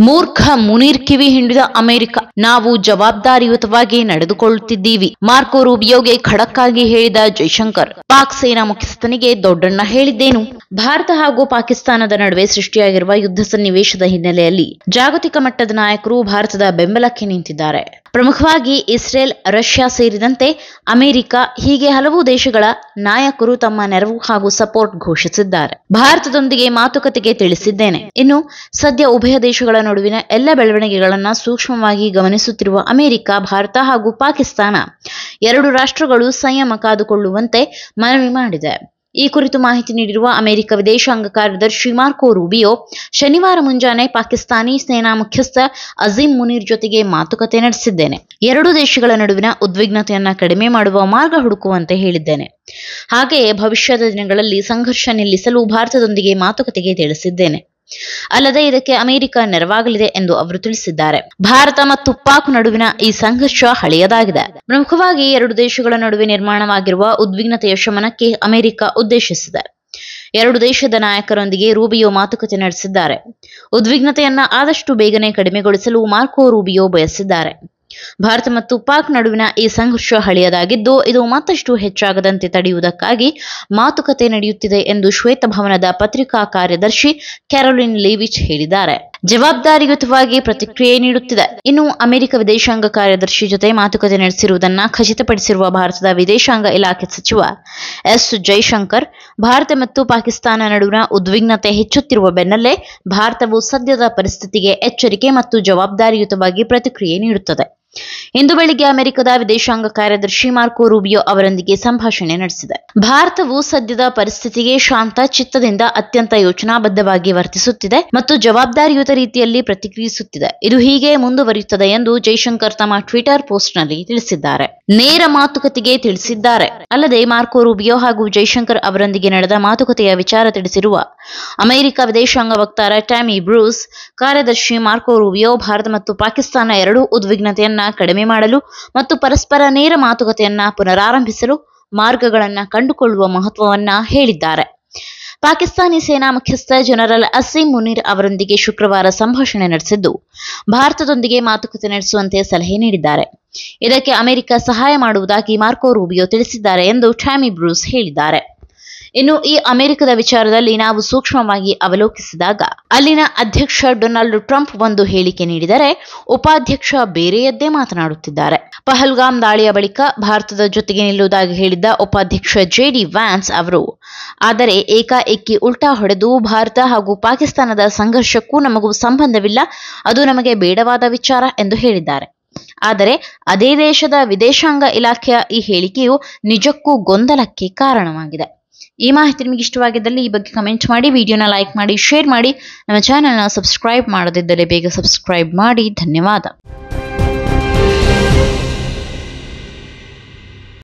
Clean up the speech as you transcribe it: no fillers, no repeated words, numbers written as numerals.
ಮೂರ್ಖ ಮುನೀರ್ ಕಿವಿ ಹಿಂಡಿದ ಅಮೆರಿಕ, ನಾವು ಜವಾಬ್ದಾರಿಯುತವಾಗಿ ನಡೆದುಕೊಳ್ಳುತ್ತಿದ್ದೀವಿ. ಮಾರ್ಕೊ ರೂಬಿಯೋಗೆ ಖಡಕ್ ಆಗಿ ಹೇಳಿದ ಜೈಶಂಕರ್. ಪಾಕ್ ಸೇನಾ ಮುಖ್ಯಸ್ಥನಿಗೆ ದೊಡ್ಡಣ್ಣ ಹೇಳಿದ್ದೇನು? ಭಾರತ ಹಾಗೂ ಪಾಕಿಸ್ತಾನದ ನಡುವೆ ಸೃಷ್ಟಿಯಾಗಿರುವ ಯುದ್ಧ ಸನ್ನಿವೇಶದ ಹಿನ್ನೆಲೆಯಲ್ಲಿ ಜಾಗತಿಕ ಮಟ್ಟದ ನಾಯಕರು ಭಾರತದ ಬೆಂಬಲಕ್ಕೆ ನಿಂತಿದ್ದಾರೆ. ಪ್ರಮುಖವಾಗಿ ಇಸ್ರೇಲ್, ರಷ್ಯಾ ಸೇರಿದಂತೆ ಅಮೆರಿಕ ಹೀಗೆ ಹಲವು ದೇಶಗಳ ನಾಯಕರು ತಮ್ಮ ನೆರವು ಹಾಗೂ ಸಪೋರ್ಟ್ ಘೋಷಿಸಿದ್ದಾರೆ. ಭಾರತದೊಂದಿಗೆ ಮಾತುಕತೆಗೆ ತಿಳಿಸಿದ್ದೇನೆ. ಇನ್ನು ಸದ್ಯ ಉಭಯ ದೇಶಗಳ ನಡುವಿನ ಎಲ್ಲ ಬೆಳವಣಿಗೆಗಳನ್ನು ಸೂಕ್ಷ್ಮವಾಗಿ ಗಮನಿಸುತ್ತಿರುವ ಅಮೆರಿಕ, ಭಾರತ ಹಾಗೂ ಪಾಕಿಸ್ತಾನ ಎರಡು ರಾಷ್ಟ್ರಗಳು ಸಂಯಮ ಕಾದುಕೊಳ್ಳುವಂತೆ ಮನವಿ ಮಾಡಿದೆ. ಈ ಕುರಿತು ಮಾಹಿತಿ ನೀಡಿರುವ ಅಮೆರಿಕ ವಿದೇಶಾಂಗ ಕಾರ್ಯದರ್ಶಿ ಮಾರ್ಕೊ ರೂಬಿಯೋ, ಶನಿವಾರ ಮುಂಜಾನೆ ಪಾಕಿಸ್ತಾನಿ ಸೇನಾ ಮುಖ್ಯಸ್ಥ ಅಜೀಂ ಮುನೀರ್ ಜೊತೆಗೆ ಮಾತುಕತೆ ನಡೆಸಿದ್ದೇನೆ. ಎರಡೂ ದೇಶಗಳ ನಡುವಿನ ಉದ್ವಿಗ್ನತೆಯನ್ನ ಕಡಿಮೆ ಮಾಡುವ ಮಾರ್ಗ ಹುಡುಕುವಂತೆ ಹೇಳಿದ್ದೇನೆ. ಹಾಗೆಯೇ ಭವಿಷ್ಯದ ದಿನಗಳಲ್ಲಿ ಸಂಘರ್ಷ ನಿಲ್ಲಿಸಲು ಭಾರತದೊಂದಿಗೆ ಮಾತುಕತೆಗೆ ತಿಳಿಸಿದ್ದೇನೆ. ಅಲ್ಲದೆ ಇದಕ್ಕೆ ಅಮೆರಿಕ ನೆರವಾಗಲಿದೆ ಎಂದು ಅವರು ತಿಳಿಸಿದ್ದಾರೆ. ಭಾರತ ಮತ್ತು ಪಾಕ್ ನಡುವಿನ ಈ ಸಂಘರ್ಷ ಹಳೆಯದಾಗಿದೆ. ಪ್ರಮುಖವಾಗಿ ಎರಡು ದೇಶಗಳ ನಡುವೆ ನಿರ್ಮಾಣವಾಗಿರುವ ಉದ್ವಿಗ್ನತೆಯ ಶಮನಕ್ಕೆ ಅಮೆರಿಕ ಉದ್ದೇಶಿಸಿದೆ. ಎರಡು ದೇಶದ ನಾಯಕರೊಂದಿಗೆ ರೂಬಿಯೋ ಮಾತುಕತೆ ನಡೆಸಿದ್ದಾರೆ. ಉದ್ವಿಗ್ನತೆಯನ್ನ ಆದಷ್ಟು ಬೇಗನೆ ಕಡಿಮೆಗೊಳಿಸಲು ಮಾರ್ಕೊ ರೂಬಿಯೋ ಬಯಸಿದ್ದಾರೆ. ಭಾರತ ಮತ್ತು ಪಾಕ್ ನಡುವಿನ ಈ ಸಂಘರ್ಷ ಹಳೆಯದಾಗಿದ್ದು, ಇದು ಮತ್ತಷ್ಟು ಹೆಚ್ಚಾಗದಂತೆ ತಡೆಯುವುದಕ್ಕಾಗಿ ಮಾತುಕತೆ ನಡೆಯುತ್ತಿದೆ ಎಂದು ಶ್ವೇತಭವನದ ಪತ್ರಿಕಾ ಕಾರ್ಯದರ್ಶಿ ಕ್ಯಾರೋಲಿನ್ ಲೇವಿಚ್ ಹೇಳಿದ್ದಾರೆ. ಜವಾಬ್ದಾರಿಯುತವಾಗಿ ಪ್ರತಿಕ್ರಿಯೆ ನೀಡುತ್ತಿದೆ. ಇನ್ನು ಅಮೆರಿಕ ವಿದೇಶಾಂಗ ಕಾರ್ಯದರ್ಶಿ ಜೊತೆ ಮಾತುಕತೆ ನಡೆಸಿರುವುದನ್ನು ಖಚಿತಪಡಿಸಿರುವ ಭಾರತದ ವಿದೇಶಾಂಗ ಇಲಾಖೆ ಸಚಿವ ಎಸ್ ಜೈಶಂಕರ್, ಭಾರತ ಮತ್ತು ಪಾಕಿಸ್ತಾನ ನಡುವಿನ ಉದ್ವಿಗ್ನತೆ ಹೆಚ್ಚುತ್ತಿರುವ ಬೆನ್ನಲ್ಲೇ ಭಾರತವು ಸದ್ಯದ ಪರಿಸ್ಥಿತಿಗೆ ಎಚ್ಚರಿಕೆ ಮತ್ತು ಜವಾಬ್ದಾರಿಯುತವಾಗಿ ಪ್ರತಿಕ್ರಿಯೆ ನೀಡುತ್ತದೆ. ಇಂದು ಬೆಳಿಗ್ಗೆ ಅಮೆರಿಕದ ವಿದೇಶಾಂಗ ಕಾರ್ಯದರ್ಶಿ ಮಾರ್ಕೊ ರೂಬಿಯೋ ಅವರೊಂದಿಗೆ ಸಂಭಾಷಣೆ ನಡೆಸಿದೆ. ಭಾರತವು ಸದ್ಯದ ಪರಿಸ್ಥಿತಿಗೆ ಶಾಂತ ಚಿತ್ತದಿಂದ ಅತ್ಯಂತ ಯೋಚನಾಬದ್ಧವಾಗಿ ವರ್ತಿಸುತ್ತಿದೆ ಮತ್ತು ಜವಾಬ್ದಾರಿಯುತ ರೀತಿಯಲ್ಲಿ ಪ್ರತಿಕ್ರಿಯಿಸುತ್ತಿದೆ. ಇದು ಹೀಗೆ ಮುಂದುವರಿಯುತ್ತದೆ ಎಂದು ಜೈಶಂಕರ್ ತಮ್ಮ ಟ್ವಿಟರ್ ಪೋಸ್ಟ್ನಲ್ಲಿ ತಿಳಿಸಿದ್ದಾರೆ. ನೇರ ಮಾತುಕತೆಗೆ ತಿಳಿಸಿದ್ದಾರೆ. ಅಲ್ಲದೆ ಮಾರ್ಕೊ ರೂಬಿಯೋ ಹಾಗೂ ಜೈಶಂಕರ್ ಅವರೊಂದಿಗೆ ನಡೆದ ಮಾತುಕತೆಯ ವಿಚಾರ ತಿಳಿಸಿರುವ ಅಮೆರಿಕ ವಿದೇಶಾಂಗ ವಕ್ತಾರ ಟ್ಯಾಮಿ ಬ್ರೂಸ್, ಕಾರ್ಯದರ್ಶಿ ಮಾರ್ಕೊ ರೂಬಿಯೋ ಭಾರತ ಮತ್ತು ಪಾಕಿಸ್ತಾನ ಎರಡೂ ಉದ್ವಿಗ್ನತೆಯನ್ನ ಕಡಿಮೆ ಮಾಡಲು ಮತ್ತು ಪರಸ್ಪರ ನೇರ ಮಾತುಕತೆಯನ್ನ ಪುನರಾರಂಭಿಸಲು ಮಾರ್ಗಗಳನ್ನು ಕಂಡುಕೊಳ್ಳುವ ಮಹತ್ವವನ್ನ ಹೇಳಿದ್ದಾರೆ. ಪಾಕಿಸ್ತಾನಿ ಸೇನಾ ಮುಖ್ಯಸ್ಥ ಜನರಲ್ ಅಸೀಂ ಮುನೀರ್ ಅವರೊಂದಿಗೆ ಶುಕ್ರವಾರ ಸಂಭಾಷಣೆ ನಡೆಸಿದ್ದು, ಭಾರತದೊಂದಿಗೆ ಮಾತುಕತೆ ನಡೆಸುವಂತೆ ಸಲಹೆ ನೀಡಿದ್ದಾರೆ. ಇದಕ್ಕೆ ಅಮೆರಿಕ ಸಹಾಯ ಮಾಡುವುದಾಗಿ ಮಾರ್ಕೊ ರೂಬಿಯೋ ತಿಳಿಸಿದ್ದಾರೆ ಎಂದು ಟ್ಯಾಮಿ ಬ್ರೂಸ್ ಹೇಳಿದ್ದಾರೆ. ಇನ್ನು ಈ ಅಮೆರಿಕದ ವಿಚಾರದಲ್ಲಿ ನಾವು ಸೂಕ್ಷ್ಮವಾಗಿ ಅವಲೋಕಿಸಿದಾಗ ಅಲ್ಲಿನ ಅಧ್ಯಕ್ಷ ಡೊನಾಲ್ಡ್ ಟ್ರಂಪ್ ಒಂದು ಹೇಳಿಕೆ ನೀಡಿದರೆ, ಉಪಾಧ್ಯಕ್ಷ ಬೇರೆಯದ್ದೇ ಮಾತನಾಡುತ್ತಿದ್ದಾರೆ. ಪಹಲ್ಗಾಮ್ ದಾಳಿಯ ಬಳಿಕ ಭಾರತದ ಜೊತೆಗೆ ನಿಲ್ಲುವುದಾಗಿ ಹೇಳಿದ್ದ ಉಪಾಧ್ಯಕ್ಷ JD ವ್ಯಾನ್ಸ್ ಅವರು, ಆದರೆ ಏಕಾಏಕಿ ಉಲ್ಟಾ ಹೊಡೆದು ಭಾರತ ಹಾಗೂ ಪಾಕಿಸ್ತಾನದ ಸಂಘರ್ಷಕ್ಕೂ ನಮಗೂ ಸಂಬಂಧವಿಲ್ಲ, ಅದು ನಮಗೆ ಬೇಡವಾದ ವಿಚಾರ ಎಂದು ಹೇಳಿದ್ದಾರೆ. ಆದರೆ ಅದೇ ದೇಶದ ವಿದೇಶಾಂಗ ಇಲಾಖೆಯ ಈ ಹೇಳಿಕೆಯು ನಿಜಕ್ಕೂ ಗೊಂದಲಕ್ಕೆ ಕಾರಣವಾಗಿದೆ. ಈ ಮಾಹಿತಿ ನಿಮಗೆ ಇಷ್ಟವಾಗಿದ್ದಲ್ಲಿ ಈ ಬಗ್ಗೆ ಕಮೆಂಟ್ ಮಾಡಿ, ವಿಡಿಯೋನ ಲೈಕ್ ಮಾಡಿ, ಶೇರ್ ಮಾಡಿ. ನಮ್ಮ ಚಾನೆಲ್ನ ಸಬ್ಸ್ಕ್ರೈಬ್ ಮಾಡದಿದ್ದರೆ ಬೇಗ ಸಬ್ಸ್ಕ್ರೈಬ್ ಮಾಡಿ. ಧನ್ಯವಾದ.